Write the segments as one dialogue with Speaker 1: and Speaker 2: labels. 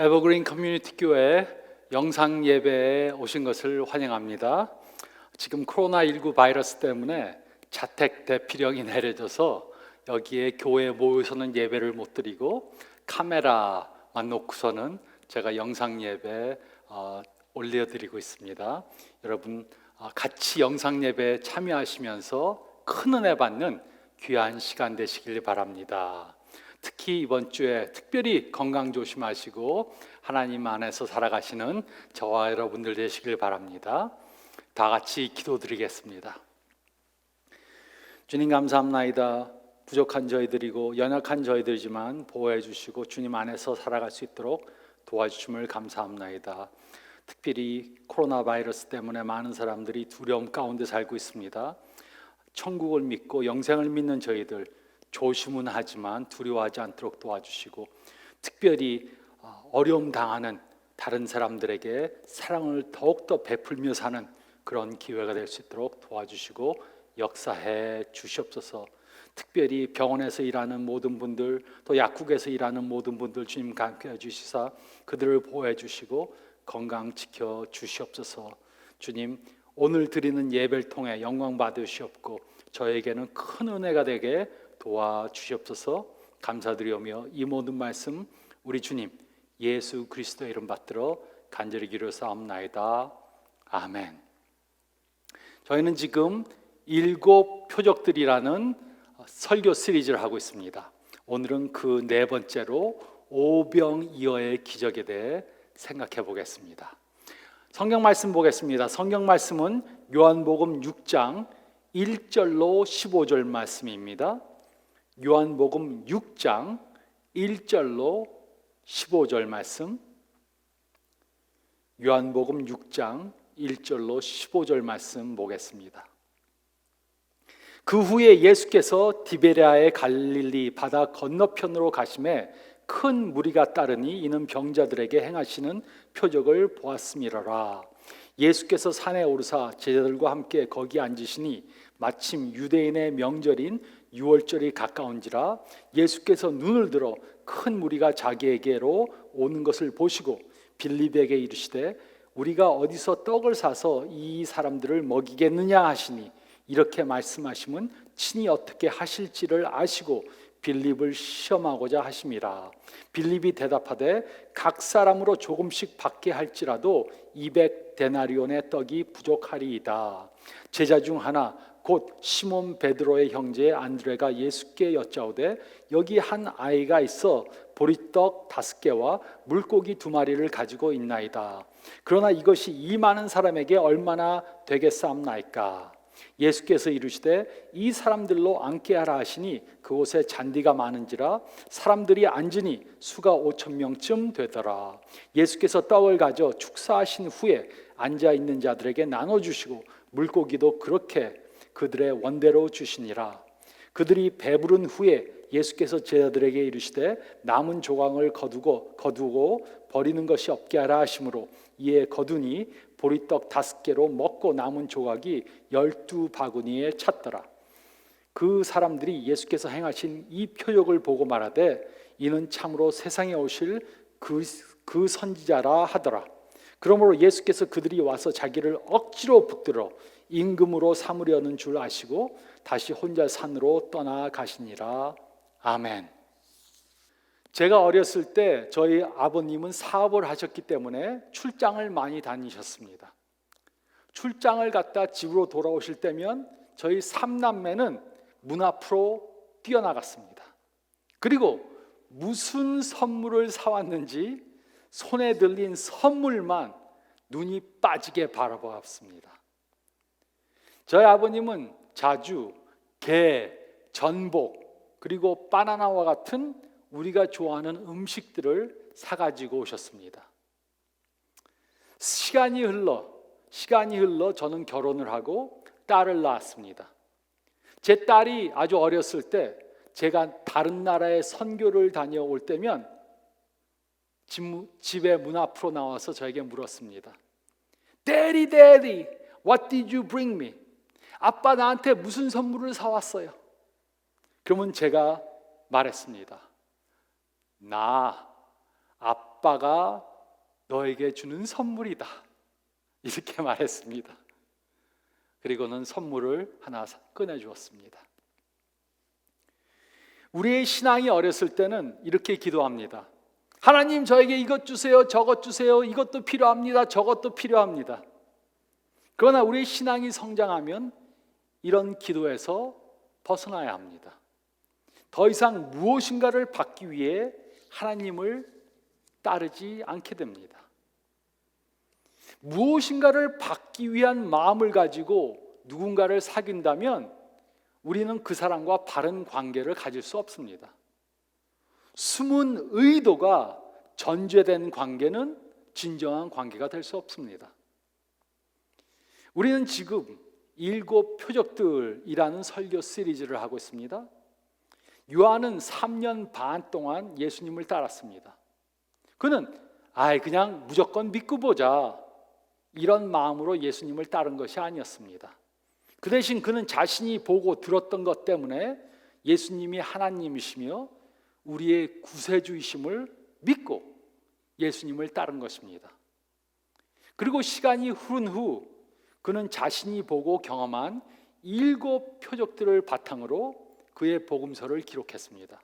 Speaker 1: 에버그린 커뮤니티 교회 영상 예배에 오신 것을 환영합니다. 지금 코로나19 바이러스 때문에 자택 대피령이 내려져서 여기에 교회에 모여서는 예배를 못 드리고 카메라만 놓고서는 제가 영상 예배 올려드리고 있습니다. 여러분 같이 영상 예배에 참여하시면서 큰 은혜 받는 귀한 시간 되시길 바랍니다. 특히 이번 주에 특별히 건강 조심하시고 하나님 안에서 살아가시는 저와 여러분들 되시길 바랍니다. 다 같이 기도드리겠습니다. 주님 감사합나이다. 부족한 저희들이고 연약한 저희들이지만 보호해 주시고 주님 안에서 살아갈 수 있도록 도와주심을 감사합나이다. 특별히 코로나 바이러스 때문에 많은 사람들이 두려움 가운데 살고 있습니다. 천국을 믿고 영생을 믿는 저희들 조심은 하지만 두려워하지 않도록 도와주시고 특별히 어려움 당하는 다른 사람들에게 사랑을 더욱더 베풀며 사는 그런 기회가 될 수 있도록 도와주시고 역사해 주시옵소서. 특별히 병원에서 일하는 모든 분들 또 약국에서 일하는 모든 분들 주님 함께해 주시사 그들을 보호해 주시고 건강 지켜 주시옵소서. 주님 오늘 드리는 예배를 통해 영광 받으시옵고 저에게는 큰 은혜가 되게 도와주시옵소서. 감사드리오며 이 모든 말씀 우리 주님 예수 그리스도의 이름 받들어 간절히 기도사옵나이다. 아멘. 저희는 지금 7 표적들이라는 설교 시리즈를 하고 있습니다. 오늘은 그 4번째로 오병이어의 기적에 대해 생각해 보겠습니다. 성경 말씀 보겠습니다. 성경 말씀은 요한복음 6장 1절로 15절 말씀입니다. 요한복음 6장 1절로 15절 말씀. 요한복음 6장 1절로 15절 말씀 보겠습니다. 그 후에 예수께서 디베랴의 갈릴리 바다 건너편으로 가심에 큰 무리가 따르니 이는 병자들에게 행하시는 표적을 보았음이로라. 예수께서 산에 오르사 제자들과 함께 거기 앉으시니 마침 유대인의 명절인 유월절이 가까운지라. 예수께서 눈을 들어 큰 무리가 자기에게로 오는 것을 보시고 빌립에게 이르시되 우리가 어디서 떡을 사서 이 사람들을 먹이겠느냐 하시니 이렇게 말씀하시면 친히 어떻게 하실지를 아시고 빌립을 시험하고자 하심이라. 빌립이 대답하되 각 사람으로 조금씩 받게 할지라도 200데나리온의 떡이 부족하리이다. 제자 중 하나 곧 시몬 베드로의 형제 안드레가 예수께 여짜오되 여기 한 아이가 있어 보리떡 5개와 물고기 2마리를 가지고 있나이다. 그러나 이것이 이 많은 사람에게 얼마나 되겠사옵나이까. 예수께서 이르시되 이 사람들로 앉게 하라 하시니 그곳에 잔디가 많은지라 사람들이 앉으니 수가 5,000명쯤 되더라. 예수께서 떡을 가져 축사하신 후에 앉아있는 자들에게 나눠주시고 물고기도 그렇게 그들의 원대로 주시니라. 그들이 배부른 후에 예수께서 제자들에게 이르시되 남은 조각을 거두고 버리는 것이 없게 하라 하시므로 이에 거두니 보리떡 5개로 먹고 남은 조각이 12바구니에 찼더라. 그 사람들이 예수께서 행하신 이 표적을 보고 말하되 이는 참으로 세상에 오실 그 선지자라 하더라. 그러므로 예수께서 그들이 와서 자기를 억지로 붙들어 임금으로 삼으려는 줄 아시고 다시 혼자 산으로 떠나가시니라. 아멘. 제가 어렸을 때 저희 아버님은 사업을 하셨기 때문에 출장을 많이 다니셨습니다. 출장을 갔다 집으로 돌아오실 때면 저희 3남매는 문 앞으로 뛰어나갔습니다. 그리고 무슨 선물을 사왔는지 손에 들린 선물만 눈이 빠지게 바라보았습니다. 저희 아버님은 자주 게, 전복, 그리고 바나나와 같은 우리가 좋아하는 음식들을 사가지고 오셨습니다. 시간이 흘러 저는 결혼을 하고 딸을 낳았습니다. 제 딸이 아주 어렸을 때 제가 다른 나라에 선교를 다녀올 때면 집의 문 앞으로 나와서 저에게 물었습니다. Daddy, Daddy, what did you bring me? 아빠 나한테 무슨 선물을 사왔어요? 그러면 제가 말했습니다. 나 아빠 아빠가 너에게 주는 선물이다. 이렇게 말했습니다. 그리고는 선물을 하나 꺼내주었습니다. 우리의 신앙이 어렸을 때는 이렇게 기도합니다. 하나님, 저에게 이것 주세요, 저것 주세요, 이것도 필요합니다, 저것도 필요합니다. 그러나 우리의 신앙이 성장하면 이런 기도에서 벗어나야 합니다. 더 이상 무엇인가를 받기 위해 하나님을 따르지 않게 됩니다. 무엇인가를 받기 위한 마음을 가지고 누군가를 사귄다면 우리는 그 사람과 바른 관계를 가질 수 없습니다. 숨은 의도가 전제된 관계는 진정한 관계가 될 수 없습니다. 우리는 지금 7 표적들이라는 설교 시리즈를 하고 있습니다. 요한은 3년 반 동안 예수님을 따랐습니다. 그는 그냥 무조건 믿고 보자, 이런 마음으로 예수님을 따른 것이 아니었습니다. 그 대신 그는 자신이 보고 들었던 것 때문에 예수님이 하나님이시며 우리의 구세주이심을 믿고 예수님을 따른 것입니다. 그리고 시간이 흐른 후 그는 자신이 보고 경험한 7 표적들을 바탕으로 그의 복음서를 기록했습니다.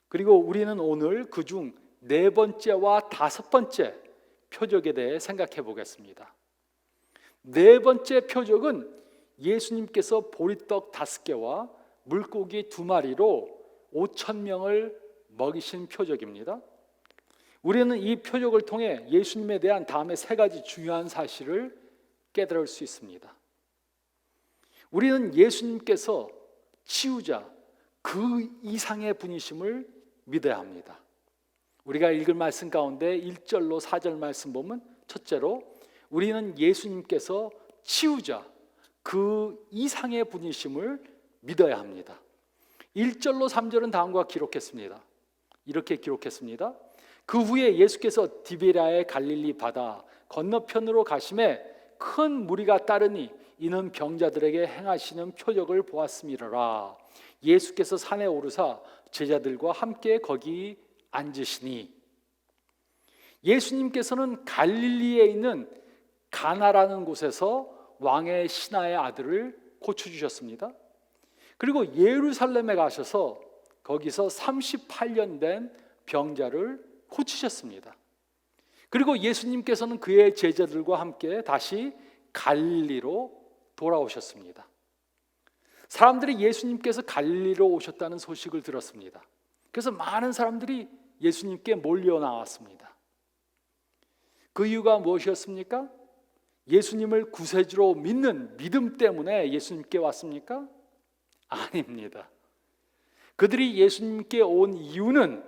Speaker 1: 그리고 우리는 오늘 그중 4번째와 5번째 표적에 대해 생각해 보겠습니다. 4번째 표적은 예수님께서 보리떡 5개와 물고기 2마리로 5,000명을 먹이신 표적입니다. 우리는 이 표적을 통해 예수님에 대한 다음에 3가지 중요한 사실을 깨달을 수 있습니다. 우리는 예수님께서 치유자, 그 이상의 분이심을 믿어야 합니다. 우리가 읽을 말씀 가운데 1절로 4절 말씀 보면, 첫째로 우리는 예수님께서 치유자, 그 이상의 분이심을 믿어야 합니다. 1절로 3절은 다음과 기록했습니다. 이렇게 기록했습니다. 그 후에 예수께서 디베랴의 갈릴리 바다 건너편으로 가심에 큰 무리가 따르니 이는 병자들에게 행하시는 표적을 보았음이로라. 예수께서 산에 오르사 제자들과 함께 거기 앉으시니, 예수님께서는 갈릴리에 있는 가나라는 곳에서 왕의 신하의 아들을 고쳐주셨습니다. 그리고 예루살렘에 가셔서 거기서 38년 된 병자를 고치셨습니다. 그리고 예수님께서는 그의 제자들과 함께 다시 갈릴리로 돌아오셨습니다. 사람들이 예수님께서 갈릴리로 오셨다는 소식을 들었습니다. 그래서 많은 사람들이 예수님께 몰려 나왔습니다. 그 이유가 무엇이었습니까? 예수님을 구세주로 믿는 믿음 때문에 예수님께 왔습니까? 아닙니다. 그들이 예수님께 온 이유는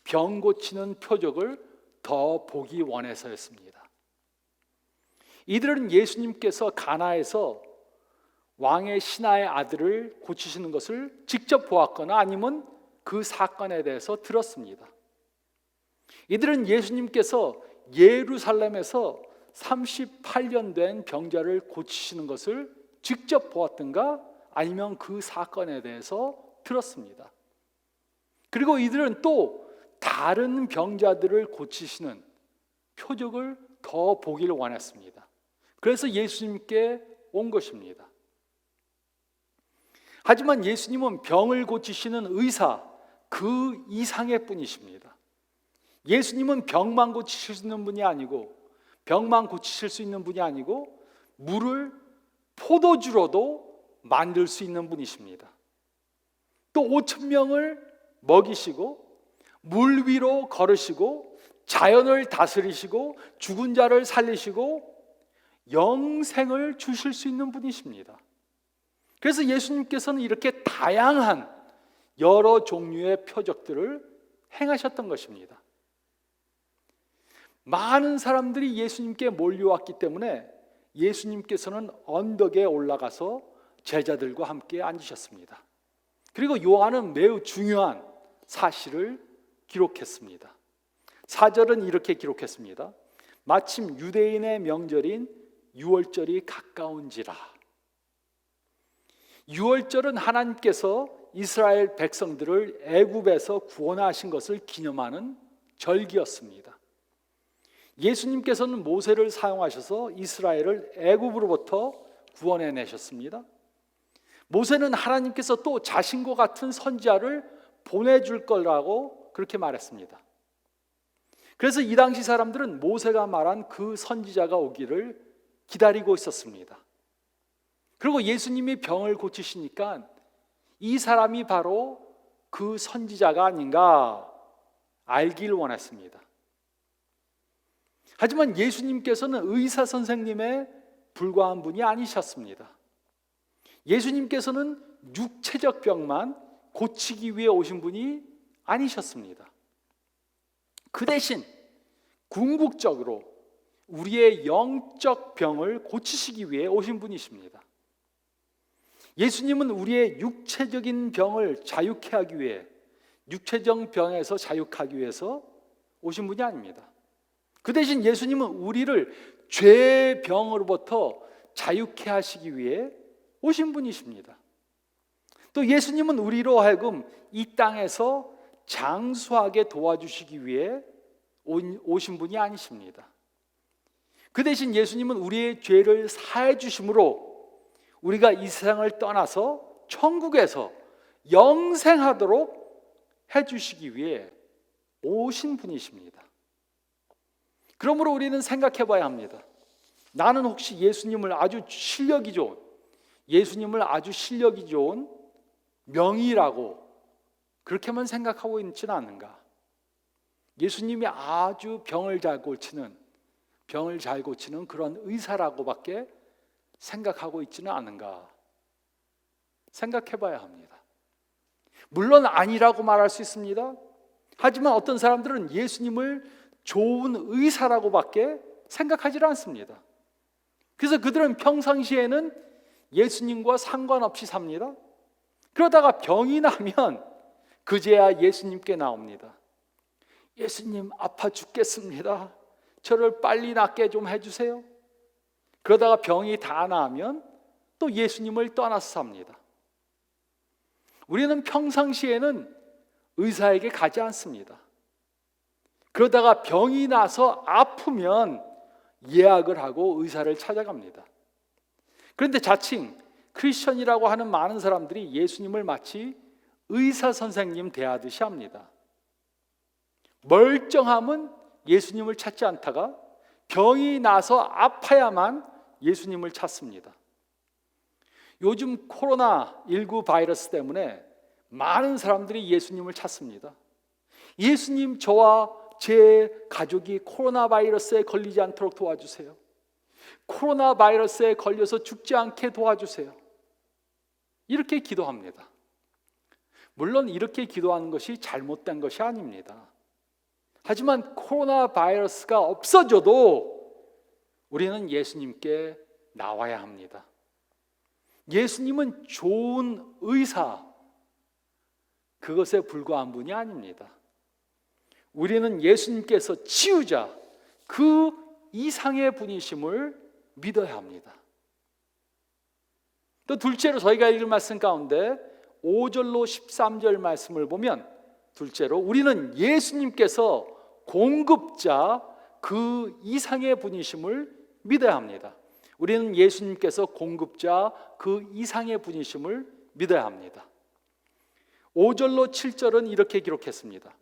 Speaker 1: 병 고치는 표적을 더 보기 원해서였습니다. 이들은 예수님께서 가나에서 왕의 신하의 아들을 고치시는 것을 직접 보았거나 아니면 그 사건에 대해서 들었습니다. 이들은 예수님께서 예루살렘에서 38년 된 병자를 고치시는 것을 직접 보았든가 아니면 그 사건에 대해서 들었습니다. 그리고 이들은 또 다른 병자들을 고치시는 표적을 더 보기를 원했습니다. 그래서 예수님께 온 것입니다. 하지만 예수님은 병을 고치시는 의사, 그 이상의 분이십니다. 예수님은 병만 고치실 수 있는 분이 아니고, 병만 고치실 수 있는 분이 아니고 물을 포도주로도 만들 수 있는 분이십니다. 또 5,000명을 먹이시고 물 위로 걸으시고 자연을 다스리시고 죽은 자를 살리시고 영생을 주실 수 있는 분이십니다. 그래서 예수님께서는 이렇게 다양한 여러 종류의 표적들을 행하셨던 것입니다. 많은 사람들이 예수님께 몰려왔기 때문에 예수님께서는 언덕에 올라가서 제자들과 함께 앉으셨습니다. 그리고 요한은 매우 중요한 사실을 기록했습니다. 4절은 이렇게 기록했습니다. 마침 유대인의 명절인 유월절이 가까운지라. 유월절은 하나님께서 이스라엘 백성들을 애굽에서 구원하신 것을 기념하는 절기였습니다. 예수님께서는 모세를 사용하셔서 이스라엘을 애굽으로부터 구원해 내셨습니다. 모세는 하나님께서 또 자신과 같은 선지자를 보내줄 거라고 그렇게 말했습니다. 그래서 이 당시 사람들은 모세가 말한 그 선지자가 오기를 기다리고 있었습니다. 그리고 예수님이 병을 고치시니까 이 사람이 바로 그 선지자가 아닌가 알길 원했습니다. 하지만 예수님께서는 의사 선생님에 불과한 분이 아니셨습니다. 예수님께서는 육체적 병만 고치기 위해 오신 분이 아니셨습니다. 그 대신 궁극적으로 우리의 영적 병을 고치시기 위해 오신 분이십니다. 예수님은 우리의 육체적인 병을 자유케 하기 위해, 육체적 병에서 자유하기 위해서 오신 분이 아닙니다. 그 대신 예수님은 우리를 죄의 병으로부터 자유케 하시기 위해 오신 분이십니다. 또 예수님은 우리로 하여금 이 땅에서 장수하게 도와주시기 위해 오신 분이 아니십니다. 그 대신 예수님은 우리의 죄를 사해 주심으로 우리가 이 세상을 떠나서 천국에서 영생하도록 해주시기 위해 오신 분이십니다. 그러므로 우리는 생각해 봐야 합니다. 나는 혹시 예수님을 아주 실력이 좋은 명의라고 그렇게만 생각하고 있지는 않은가? 예수님이 아주 병을 잘 고치는 그런 의사라고밖에 생각하고 있지는 않은가? 생각해 봐야 합니다. 물론 아니라고 말할 수 있습니다. 하지만 어떤 사람들은 예수님을 좋은 의사라고밖에 생각하지 않습니다. 그래서 그들은 평상시에는 예수님과 상관없이 삽니다. 그러다가 병이 나면 그제야 예수님께 나옵니다. 예수님, 아파 죽겠습니다. 저를 빨리 낫게 좀 해주세요. 그러다가 병이 다 나으면 또 예수님을 떠나서 삽니다. 우리는 평상시에는 의사에게 가지 않습니다. 그러다가 병이 나서 아프면 예약을 하고 의사를 찾아갑니다. 그런데 자칭 크리스천이라고 하는 많은 사람들이 예수님을 마치 의사 선생님 대하듯이 합니다. 멀쩡함은 예수님을 찾지 않다가 병이 나서 아파야만 예수님을 찾습니다. 요즘 코로나19 바이러스 때문에 많은 사람들이 예수님을 찾습니다. 예수님, 저와 제 가족이 코로나 바이러스에 걸리지 않도록 도와주세요. 코로나 바이러스에 걸려서 죽지 않게 도와주세요. 이렇게 기도합니다. 물론 이렇게 기도하는 것이 잘못된 것이 아닙니다. 하지만 코로나 바이러스가 없어져도 우리는 예수님께 나와야 합니다. 예수님은 좋은 의사, 그것에 불과한 분이 아닙니다. 우리는 예수님께서 치유자, 그 이상의 분이심을 믿어야 합니다. 또 둘째로 저희가 읽을 말씀 가운데 5절로 13절 말씀을 보면, 둘째로 우리는 예수님께서 공급자, 그 이상의 분이심을 믿어야 합니다. 우리는 예수님께서 공급자, 그 이상의 분이심을 믿어야 합니다. 5절로 7절은 이렇게 기록했습니다.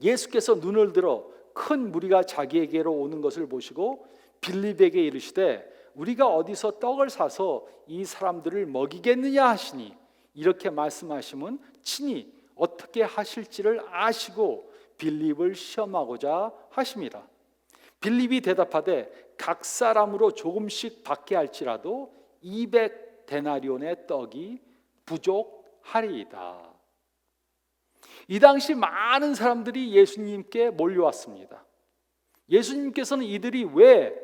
Speaker 1: 예수께서 눈을 들어 큰 무리가 자기에게로 오는 것을 보시고 빌립에게 이르시되 우리가 어디서 떡을 사서 이 사람들을 먹이겠느냐 하시니, 이렇게 말씀하시면 친히 어떻게 하실지를 아시고 빌립을 시험하고자 하심이라. 빌립이 대답하되 각 사람으로 조금씩 받게 할지라도 200데나리온의 떡이 부족하리이다. 이 당시 많은 사람들이 예수님께 몰려왔습니다. 예수님께서는 이들이 왜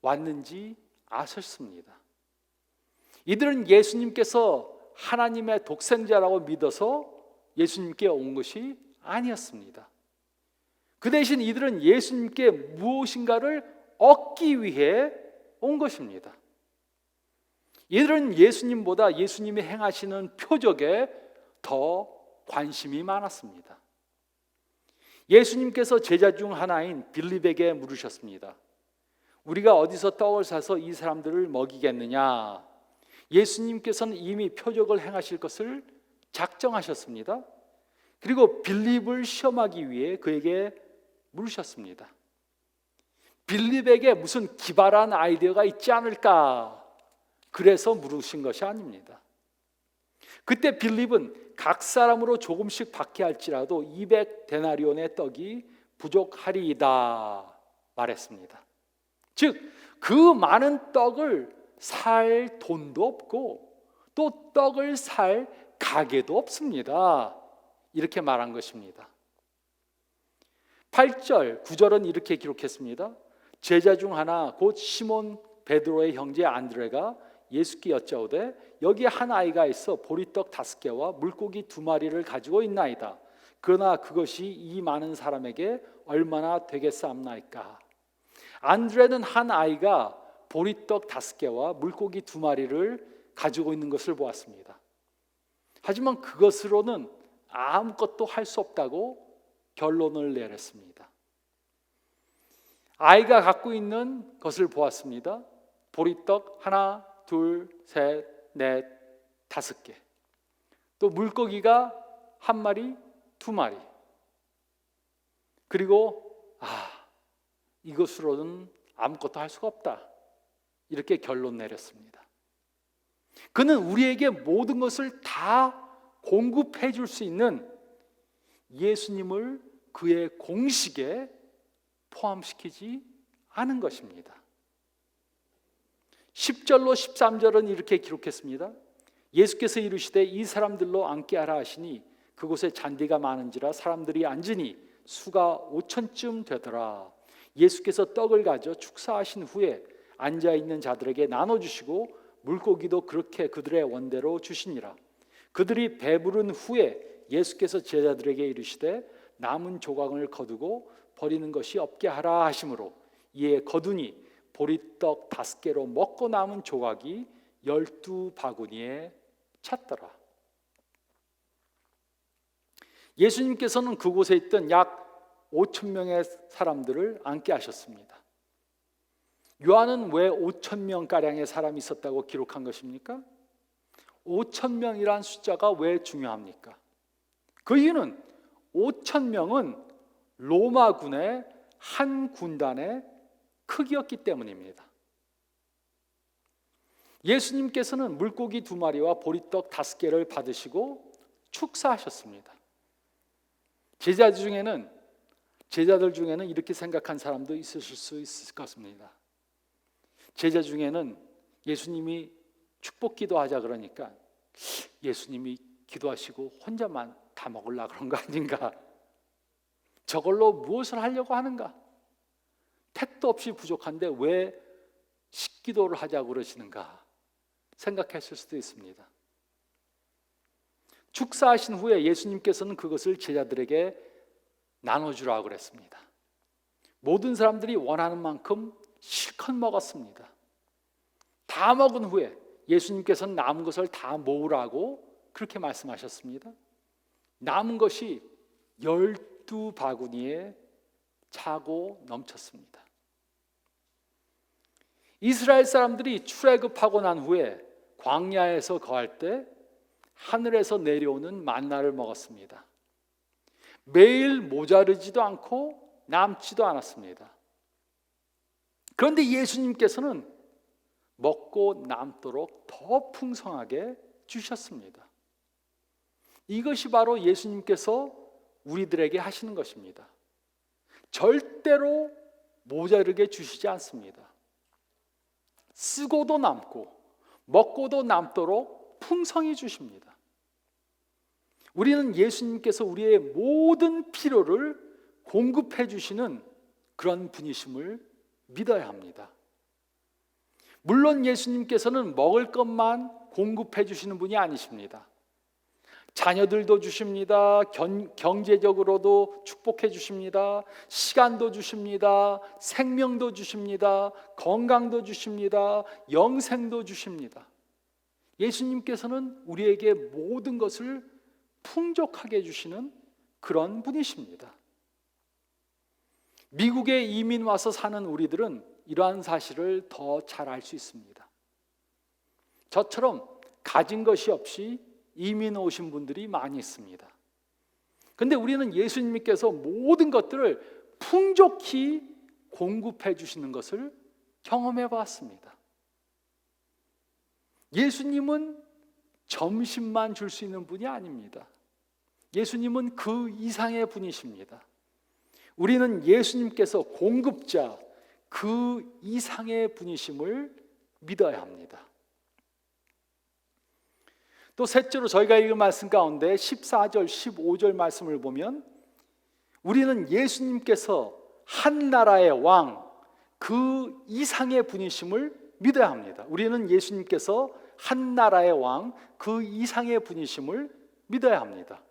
Speaker 1: 왔는지 아셨습니다. 이들은 예수님께서 하나님의 독생자라고 믿어서 예수님께 온 것이 아니었습니다. 그 대신 이들은 예수님께 무엇인가를 얻기 위해 온 것입니다. 이들은 예수님보다 예수님이 행하시는 표적에 더 관심이 많았습니다. 예수님께서 제자 중 하나인 빌립에게 물으셨습니다. 우리가 어디서 떡을 사서 이 사람들을 먹이겠느냐? 예수님께서는 이미 표적을 행하실 것을 작정하셨습니다. 그리고 빌립을 시험하기 위해 그에게 물으셨습니다. 빌립에게 무슨 기발한 아이디어가 있지 않을까? 그래서 물으신 것이 아닙니다. 그때 빌립은 각 사람으로 조금씩 받게 할지라도 200데나리온의 떡이 부족하리이다 말했습니다. 즉, 그 많은 떡을 살 돈도 없고 또 떡을 살 가게도 없습니다. 이렇게 말한 것입니다. 8절, 9절은 이렇게 기록했습니다. 제자 중 하나 곧 시몬 베드로의 형제 안드레가 예수께 여짜오되 여기 한 아이가 있어 보리떡 5개와 물고기 2마리를 가지고 있나이다. 그러나 그것이 이 많은 사람에게 얼마나 되겠사옵나이까. 안드레는 한 아이가 보리떡 5개와 물고기 2마리를 가지고 있는 것을 보았습니다. 하지만 그것으로는 아무것도 할 수 없다고 결론을 내렸습니다. 아이가 갖고 있는 것을 보았습니다. 보리떡 하나, 둘, 셋, 넷, 5개. 또 물고기가 1마리, 2마리. 그리고 이것으로는 아무것도 할 수가 없다. 이렇게 결론 내렸습니다. 그는 우리에게 모든 것을 다 공급해 줄 수 있는 예수님을 그의 공식에 포함시키지 않은 것입니다. 10절로 13절은 이렇게 기록했습니다. 예수께서 이르시되 이 사람들로 앉게 하라 하시니 그곳에 잔디가 많은지라 사람들이 앉으니 수가 5천쯤 되더라. 예수께서 떡을 가져 축사하신 후에 앉아있는 자들에게 나눠주시고 물고기도 그렇게 그들의 원대로 주시니라. 그들이 배부른 후에 예수께서 제자들에게 이르시되 남은 조각을 거두고 버리는 것이 없게 하라 하심으로 이에 거두니 보리떡 5개로 먹고 남은 조각이 12바구니에 찼더라. 예수님께서는 그곳에 있던 약 5천 명의 사람들을 앉게 하셨습니다. 요한은 왜 5천 명가량의 사람이 있었다고 기록한 것입니까? 5천 명이란 숫자가 왜 중요합니까? 그 이유는 5천 명은 로마군의 한 군단의 크기였기 때문입니다. 예수님께서는 물고기 2마리와 보리떡 5개를 받으시고 축사하셨습니다. 제자들 중에는 이렇게 생각한 사람도 있으실 수 있을 것입니다. 제자 중에는 예수님이 축복 기도하자 그러니까 예수님이 기도하시고 혼자만 다 먹으려고 그런 거 아닌가? 저걸로 무엇을 하려고 하는가? 택도 없이 부족한데 왜 식기도를 하자고 그러시는가? 생각했을 수도 있습니다. 축사하신 후에 예수님께서는 그것을 제자들에게 나눠주라고 그랬습니다. 모든 사람들이 원하는 만큼 실컷 먹었습니다. 다 먹은 후에 예수님께서는 남은 것을 다 모으라고 그렇게 말씀하셨습니다. 남은 것이 12바구니에 차고 넘쳤습니다. 이스라엘 사람들이 출애굽하고 난 후에 광야에서 거할 때 하늘에서 내려오는 만나를 먹었습니다. 매일 모자르지도 않고 남지도 않았습니다. 그런데 예수님께서는 먹고 남도록 더 풍성하게 주셨습니다. 이것이 바로 예수님께서 우리들에게 하시는 것입니다. 절대로 모자르게 주시지 않습니다. 쓰고도 남고 먹고도 남도록 풍성히 주십니다. 우리는 예수님께서 우리의 모든 필요를 공급해 주시는 그런 분이심을 믿어야 합니다. 물론 예수님께서는 먹을 것만 공급해 주시는 분이 아니십니다. 자녀들도 주십니다. 경제적으로도 축복해 주십니다. 시간도 주십니다. 생명도 주십니다. 건강도 주십니다. 영생도 주십니다. 예수님께서는 우리에게 모든 것을 풍족하게 주시는 그런 분이십니다. 미국에 이민 와서 사는 우리들은 이러한 사실을 더 잘 알 수 있습니다. 저처럼 가진 것이 없이 이민 오신 분들이 많이 있습니다. 그런데 우리는 예수님께서 모든 것들을 풍족히 공급해 주시는 것을 경험해 봤습니다. 예수님은 점심만 줄 수 있는 분이 아닙니다. 예수님은 그 이상의 분이십니다. 우리는 예수님께서 공급자, 그 이상의 분이심을 믿어야 합니다. 또 셋째로 저희가 읽은 말씀 가운데 14절, 15절 말씀을 보면 우리는 예수님께서 한 나라의 왕, 그 이상의 분이심을 믿어야 합니다. 우리는 예수님께서 한 나라의 왕, 그 이상의 분이심을 믿어야 합니다.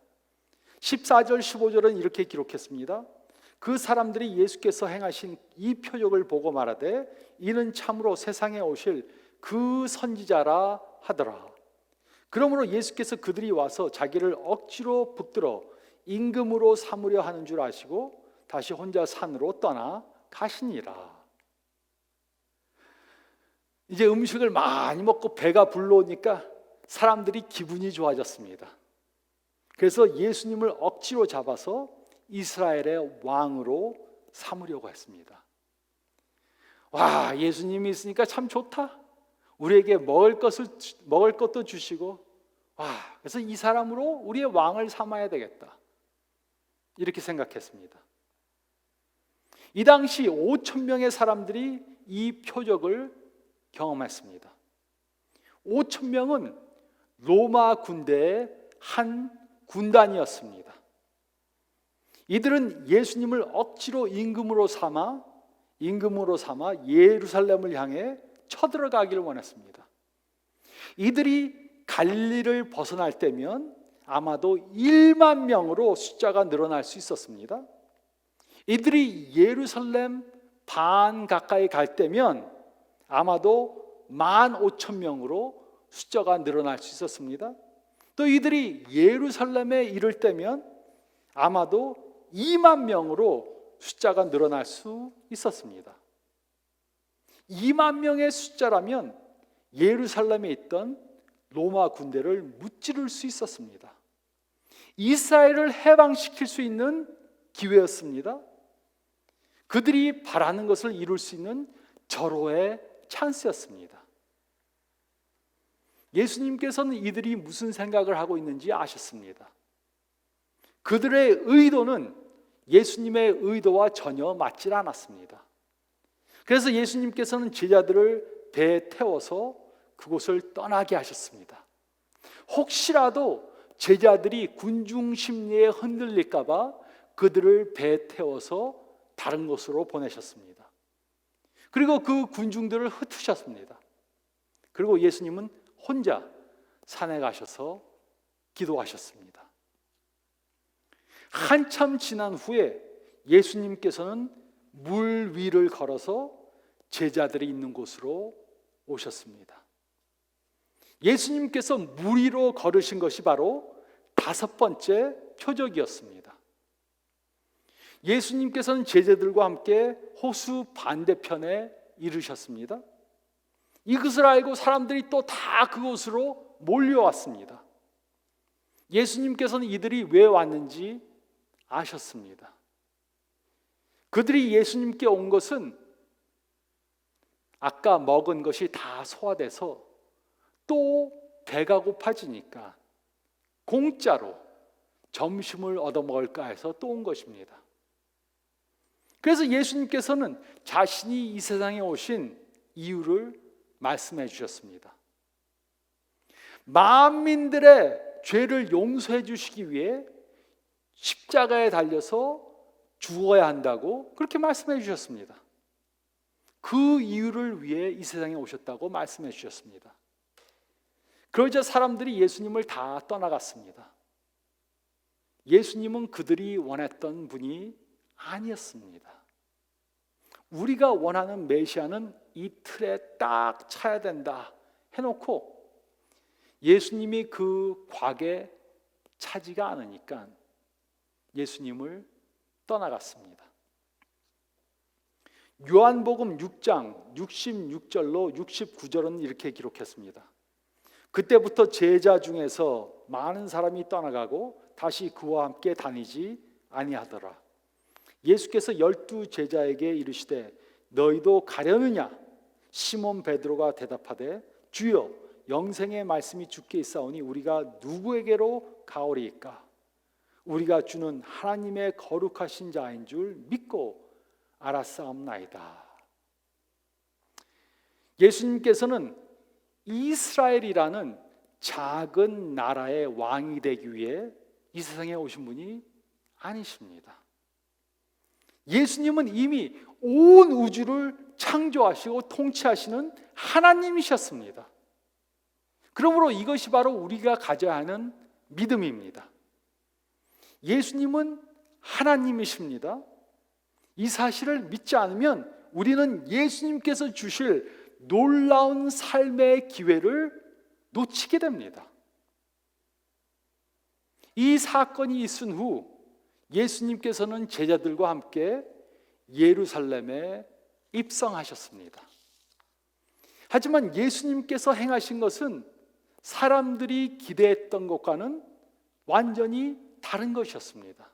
Speaker 1: 14절, 15절은 이렇게 기록했습니다. 그 사람들이 예수께서 행하신 이 표적을 보고 말하되 이는 참으로 세상에 오실 그 선지자라 하더라. 그러므로 예수께서 그들이 와서 자기를 억지로 붙들어 임금으로 삼으려 하는 줄 아시고 다시 혼자 산으로 떠나 가시니라. 이제 음식을 많이 먹고 배가 불러오니까 사람들이 기분이 좋아졌습니다. 그래서 예수님을 억지로 잡아서 이스라엘의 왕으로 삼으려고 했습니다. 와, 예수님이 있으니까 참 좋다. 우리에게 먹을 것도 주시고, 와, 그래서 이 사람으로 우리의 왕을 삼아야 되겠다. 이렇게 생각했습니다. 이 당시 5천 명의 사람들이 이 표적을 경험했습니다. 5천 명은 로마 군대의 한 군단이었습니다. 이들은 예수님을 억지로 임금으로 삼아 예루살렘을 향해 쳐들어가기를 원했습니다. 이들이 갈릴리를 벗어날 때면 아마도 1만 명으로 숫자가 늘어날 수 있었습니다. 이들이 예루살렘 반 가까이 갈 때면 아마도 15,000명으로 숫자가 늘어날 수 있었습니다. 또 이들이 예루살렘에 이를 때면 아마도 2만 명으로 숫자가 늘어날 수 있었습니다. 2만 명의 숫자라면 예루살렘에 있던 로마 군대를 무찌를 수 있었습니다. 이스라엘을 해방시킬 수 있는 기회였습니다. 그들이 바라는 것을 이룰 수 있는 절호의 찬스였습니다. 예수님께서는 이들이 무슨 생각을 하고 있는지 아셨습니다. 그들의 의도는 예수님의 의도와 전혀 맞질 않았습니다. 그래서 예수님께서는 제자들을 배에 태워서 그곳을 떠나게 하셨습니다. 혹시라도 제자들이 군중 심리에 흔들릴까 봐 그들을 배에 태워서 다른 곳으로 보내셨습니다. 그리고 그 군중들을 흩으셨습니다. 그리고 예수님은 혼자 산에 가셔서 기도하셨습니다. 한참 지난 후에 예수님께서는 물 위를 걸어서 제자들이 있는 곳으로 오셨습니다. 예수님께서 물 위로 걸으신 것이 바로 5번째 표적이었습니다. 예수님께서는 제자들과 함께 호수 반대편에 이르셨습니다. 이것을 알고 사람들이 또 다 그곳으로 몰려왔습니다. 예수님께서는 이들이 왜 왔는지 아셨습니다. 그들이 예수님께 온 것은 아까 먹은 것이 다 소화돼서 또 배가 고파지니까 공짜로 점심을 얻어먹을까 해서 또 온 것입니다. 그래서 예수님께서는 자신이 이 세상에 오신 이유를 말씀해 주셨습니다. 만민들의 죄를 용서해 주시기 위해 십자가에 달려서 죽어야 한다고 그렇게 말씀해 주셨습니다. 그 이유를 위해 이 세상에 오셨다고 말씀해 주셨습니다. 그러자 사람들이 예수님을 다 떠나갔습니다. 예수님은 그들이 원했던 분이 아니었습니다. 우리가 원하는 메시아는 이 틀에 딱 차야 된다 해놓고 예수님이 그 곽에 차지가 않으니까 예수님을 떠나갔습니다. 요한복음 6장 66절로 69절은 이렇게 기록했습니다. 그때부터 제자 중에서 많은 사람이 떠나가고 다시 그와 함께 다니지 아니하더라. 예수께서 12 제자에게 이르시되 너희도 가려느냐? 시몬 베드로가 대답하되 주여 영생의 말씀이 주께 있사오니 우리가 누구에게로 가오리이까? 우리가 주는 하나님의 거룩하신 자인 줄 믿고 알았사옵나이다. 예수님께서는 이스라엘이라는 작은 나라의 왕이 되기 위해 이 세상에 오신 분이 아니십니다. 예수님은 이미 온 우주를 창조하시고 통치하시는 하나님이셨습니다. 그러므로 이것이 바로 우리가 가져야 하는 믿음입니다. 예수님은 하나님이십니다. 이 사실을 믿지 않으면 우리는 예수님께서 주실 놀라운 삶의 기회를 놓치게 됩니다. 이 사건이 있은 후 예수님께서는 제자들과 함께 예루살렘에 입성하셨습니다. 하지만 예수님께서 행하신 것은 사람들이 기대했던 것과는 완전히 다른 것이었습니다.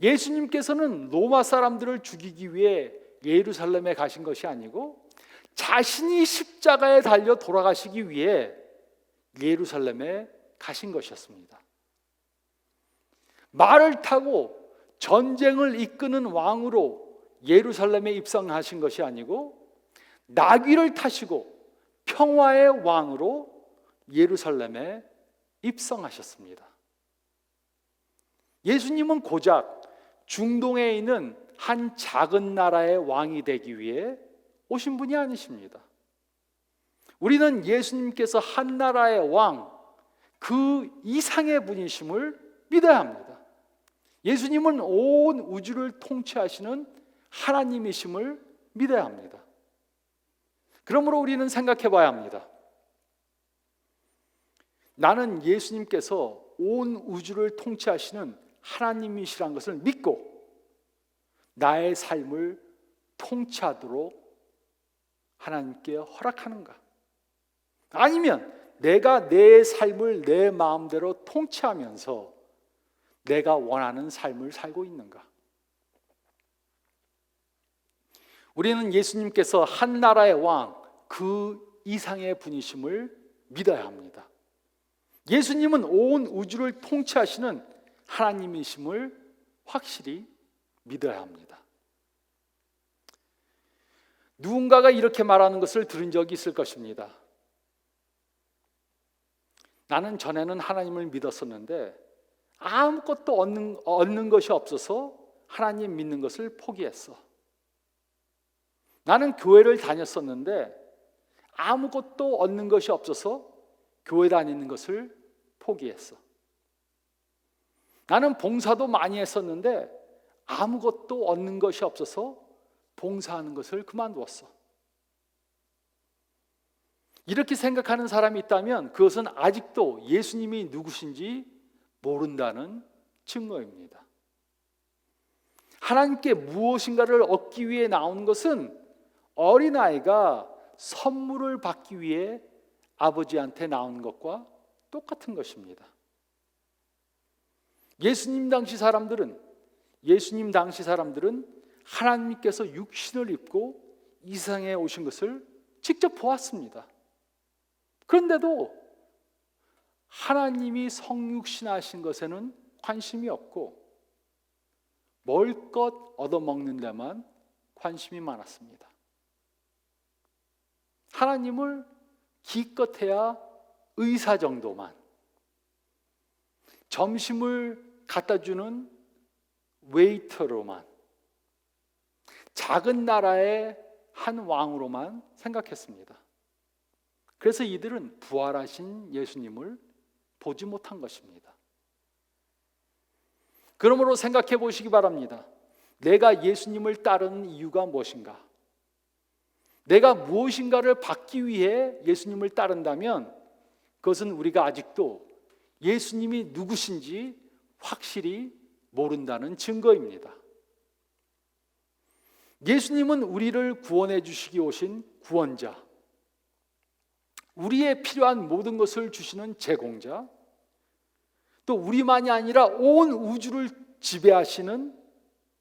Speaker 1: 예수님께서는 로마 사람들을 죽이기 위해 예루살렘에 가신 것이 아니고 자신이 십자가에 달려 돌아가시기 위해 예루살렘에 가신 것이었습니다. 말을 타고 전쟁을 이끄는 왕으로 예루살렘에 입성하신 것이 아니고 나귀를 타시고 평화의 왕으로 예루살렘에 입성하셨습니다. 예수님은 고작 중동에 있는 한 작은 나라의 왕이 되기 위해 오신 분이 아니십니다. 우리는 예수님께서 한 나라의 왕, 그 이상의 분이심을 믿어야 합니다. 예수님은 온 우주를 통치하시는 하나님이심을 믿어야 합니다. 그러므로 우리는 생각해 봐야 합니다. 나는 예수님께서 온 우주를 통치하시는 하나님이시라는 것을 믿고 나의 삶을 통치하도록 하나님께 허락하는가? 아니면 내가 내 삶을 내 마음대로 통치하면서 내가 원하는 삶을 살고 있는가? 우리는 예수님께서 한 나라의 왕, 그 이상의 분이심을 믿어야 합니다. 예수님은 온 우주를 통치하시는 하나님이심을 확실히 믿어야 합니다. 누군가가 이렇게 말하는 것을 들은 적이 있을 것입니다. 나는 전에는 하나님을 믿었었는데 아무것도 얻는 것이 없어서 하나님 믿는 것을 포기했어. 나는 교회를 다녔었는데 아무것도 얻는 것이 없어서 교회 다니는 것을 포기했어. 나는 봉사도 많이 했었는데 아무것도 얻는 것이 없어서 봉사하는 것을 그만두었어. 이렇게 생각하는 사람이 있다면 그것은 아직도 예수님이 누구신지 모른다는 증거입니다. 하나님께 무엇인가를 얻기 위해 나오는 것은 어린아이가 선물을 받기 위해 아버지한테 나온 것과 똑같은 것입니다. 예수님 당시 사람들은 하나님께서 육신을 입고 이 세상에 오신 것을 직접 보았습니다. 그런데도 하나님이 성육신하신 것에는 관심이 없고 멀것 얻어먹는 데만 관심이 많았습니다. 하나님을 기껏해야 의사 정도만, 점심을 갖다 주는 웨이터로만, 작은 나라의 한 왕으로만 생각했습니다. 그래서 이들은 부활하신 예수님을 보지 못한 것입니다. 그러므로 생각해 보시기 바랍니다. 내가 예수님을 따르는 이유가 무엇인가? 내가 무엇인가를 받기 위해 예수님을 따른다면 그것은 우리가 아직도 예수님이 누구신지 확실히 모른다는 증거입니다. 예수님은 우리를 구원해 주시기 오신 구원자, 우리의 필요한 모든 것을 주시는 제공자, 또 우리만이 아니라 온 우주를 지배하시는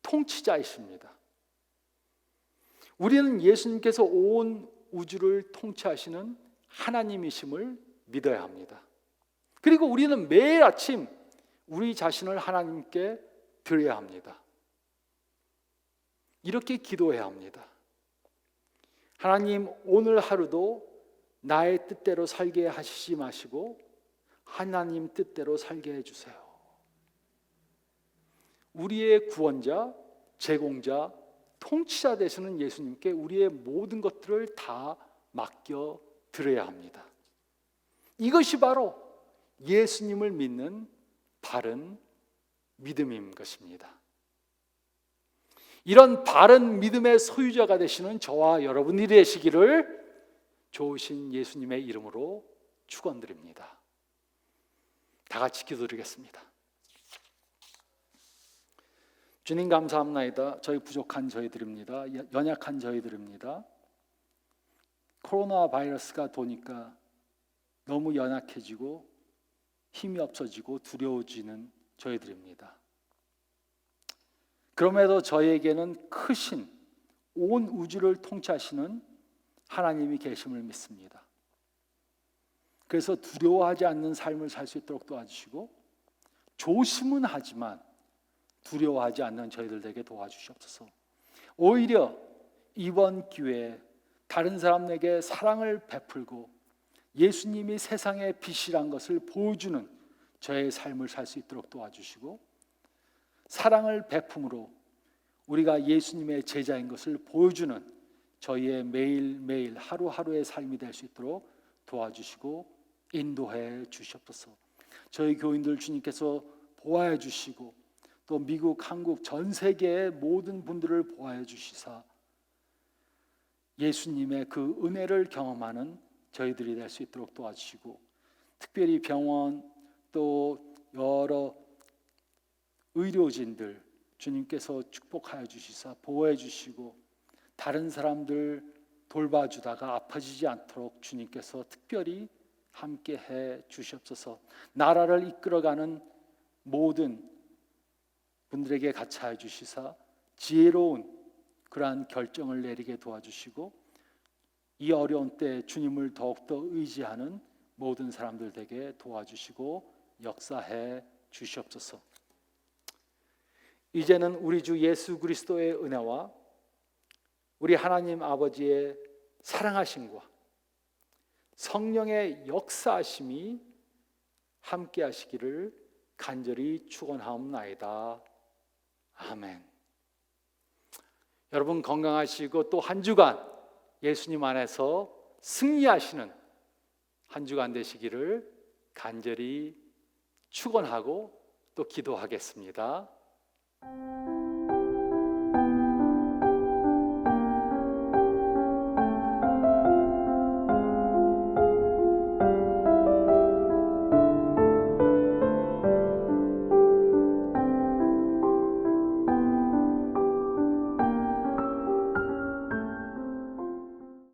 Speaker 1: 통치자이십니다. 우리는 예수님께서 온 우주를 통치하시는 하나님이심을 믿어야 합니다. 그리고 우리는 매일 아침 우리 자신을 하나님께 드려야 합니다. 이렇게 기도해야 합니다. 하나님, 오늘 하루도 나의 뜻대로 살게 하시지 마시고 하나님 뜻대로 살게 해주세요. 우리의 구원자, 제공자, 통치자 되시는 예수님께 우리의 모든 것들을 다 맡겨 드려야 합니다. 이것이 바로 예수님을 믿는 바른 믿음인 것입니다. 이런 바른 믿음의 소유자가 되시는 저와 여러분이 되시기를 좋으신 예수님의 이름으로 축원드립니다. 다 같이 기도드리겠습니다. 주님 감사합나이다. 저희 부족한 저희들입니다. 연약한 저희들입니다. 코로나 바이러스가 도니까 너무 연약해지고 힘이 없어지고 두려워지는 저희들입니다. 그럼에도 저희에게는 크신 온 우주를 통치하시는 하나님이 계심을 믿습니다. 그래서 두려워하지 않는 삶을 살 수 있도록 도와주시고 조심은 하지만 두려워하지 않는 저희들에게 도와주시옵소서. 오히려 이번 기회에 다른 사람에게 사랑을 베풀고 예수님이 세상의 빛이란 것을 보여주는 저의 삶을 살 수 있도록 도와주시고 사랑을 베품으로 우리가 예수님의 제자인 것을 보여주는 저희의 매일매일 하루하루의 삶이 될 수 있도록 도와주시고 인도해 주시옵소서. 저희 교인들 주님께서 보호해 주시고 또 미국, 한국, 전 세계의 모든 분들을 보호해 주시사 예수님의 그 은혜를 경험하는 저희들이 될 수 있도록 도와주시고 특별히 병원 또 여러 의료진들 주님께서 축복하여 주시사 보호해 주시고 다른 사람들 돌봐주다가 아파지지 않도록 주님께서 특별히 함께해 주시옵소서. 나라를 이끌어가는 모든 분들에게 같이하여 주시사 지혜로운 그러한 결정을 내리게 도와주시고 이 어려운 때 주님을 더욱더 의지하는 모든 사람들 되게 도와주시고 역사해 주시옵소서. 이제는 우리 주 예수 그리스도의 은혜와 우리 하나님 아버지의 사랑하심과 성령의 역사하심이 함께 하시기를 간절히 축원하옵나이다. 아멘. 여러분 건강하시고 또 한 주간 예수님 안에서 승리하시는 한 주간 되시기를 간절히 축원하고 또 기도하겠습니다.